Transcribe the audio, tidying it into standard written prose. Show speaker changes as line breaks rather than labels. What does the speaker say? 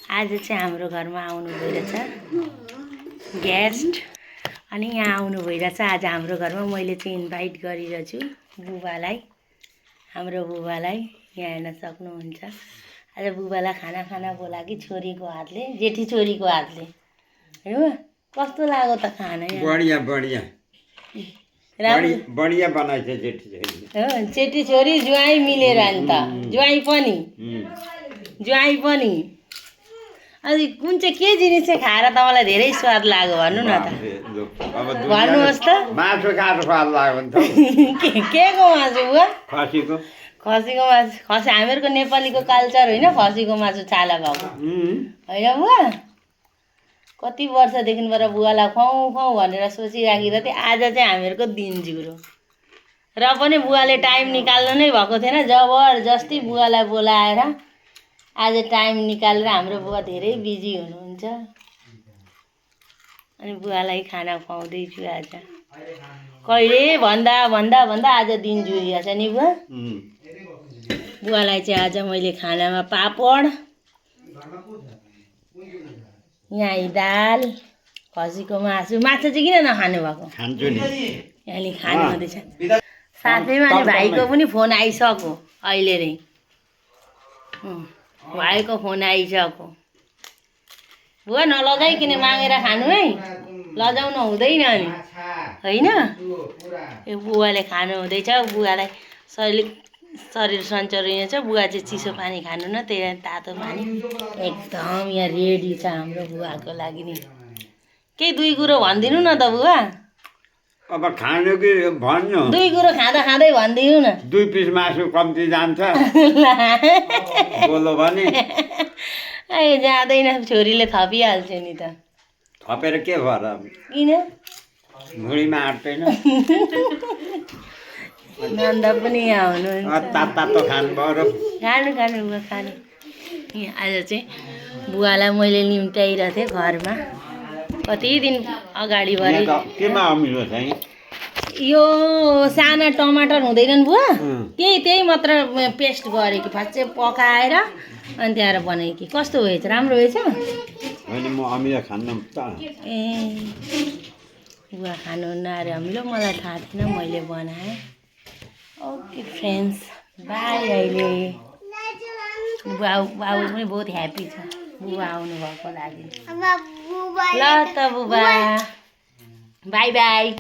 आज चाहिँ हाम्रो घरमा आउनु भइरहेछ गेस्ट अनि यहाँ आउनु भइरहेछ आज हाम्रो घरमा। मैले चाहिँ इन्भाइट गरिरहेछु बुबालाई, हाम्रो बुबालाई। यहाँ हेर्न सक्नुहुन्छ आज बुबालाई खाना बोलाकी छोरीको हातले, जेठी छोरीको हातले। हेर्नु कस्तो लाग्यो त खाना?
बढिया बढिया बढिया बनाएछ जेठी छोरी।
हो जेठी छोरी ज्वाइँ मिलेर नि त, ज्वाइँ पनि। अनि कुन चाहिँ के जिनिस चाहिँ खाएर तपाईँलाई धेरै स्वाद लाग्यो भन्नु न त, भन्नुहोस् त।
मासु खाएर स्वाद लाग्यो नि त।
के को मासु बुवा?
खसीको
मासु। खसी हामीहरूको नेपालीको कल्चर होइन खसीको मासु छाला भएको होइन बुवा? कति वर्षदेखिबाट बुवालाई खुवाउँ भनेर सोचिराखेको थिएँ। आज चाहिँ हामीहरूको दिन जुरो र पनि बुवाले टाइम निकाल्नु नै भएको थिएन। जबरजस्ती बुवालाई बोलाएर आज टाइम निकालेर, हाम्रो बुवा धेरै बिजी हुनुहुन्छ अनि बुवालाई खाना खुवाउँदैछु आज। कहिले भन्दा आज दिन जुरिया छ नि बुवा। बुवालाई चाहिँ आज मैले खानामा पापड, यहाँ दाल, खसीको मासु। माछा चाहिँ किन नखानु भएको?
खान्छु नि,
यहाँले खानु हुँदैछ। साथैमा अनि भाइको पनि फोन आइसक्यो अहिले नै। भाइको फोन आइसक्यो। बुवा नलजाइकन मागेर खानु है, लजाउनु हुँदैन नि होइन। यो बुवाले खानु हुँदैछ। बुवालाई शरीर सन्चो रहेछ। बुवा चाहिँ चिसो पानी खानु न, त्यही लागि तातो पानी एकदम यहाँ रेडी छ हाम्रो बुवाको लागि नि। केही दुई कुरो भनिदिनु न त बुवा।
अब खानु कि भन्नु?
दुई कुरो खाँदै भनिदिनु न।
2 पिस मासु कम्ती जान्छ बोलो भने।
ए जाँदैन, छोरीले थपिहाल्छ नि त।
थपेर के भएर?
किन?
भुँडीमा आँट्दैन।
नन्द पनि यहाँ हुनुहुन्छ।
तातो खानु भयो।
खानु बुवा खानु। यहाँ आज चाहिँ बुवालाई मैले निम्त्याइरहेको थिएँ घरमा कति दिन अगाडि भरे।
केमा अमिलो छ?
यो साना टमाटर हुँदैनन् बुवा, त्यही मात्र पेस्ट गरेँ कि फर्स्ट चाहिँ पकाएर अनि त्यहाँबाट बनाएँ कि। कस्तो भएछ? राम्रो भएछ?
होइन म अमिलो खान्न त।
ए बुवा खानुहुन्न अरे अमिलो? मलाई थाहा थिएन, मैले बनाएँ। Okay friends, by. अहिले बाबु पनि बहुत ह्याप्पी छ बुबा आउनु भएको लागि। ल त बुबा, बाई बाई।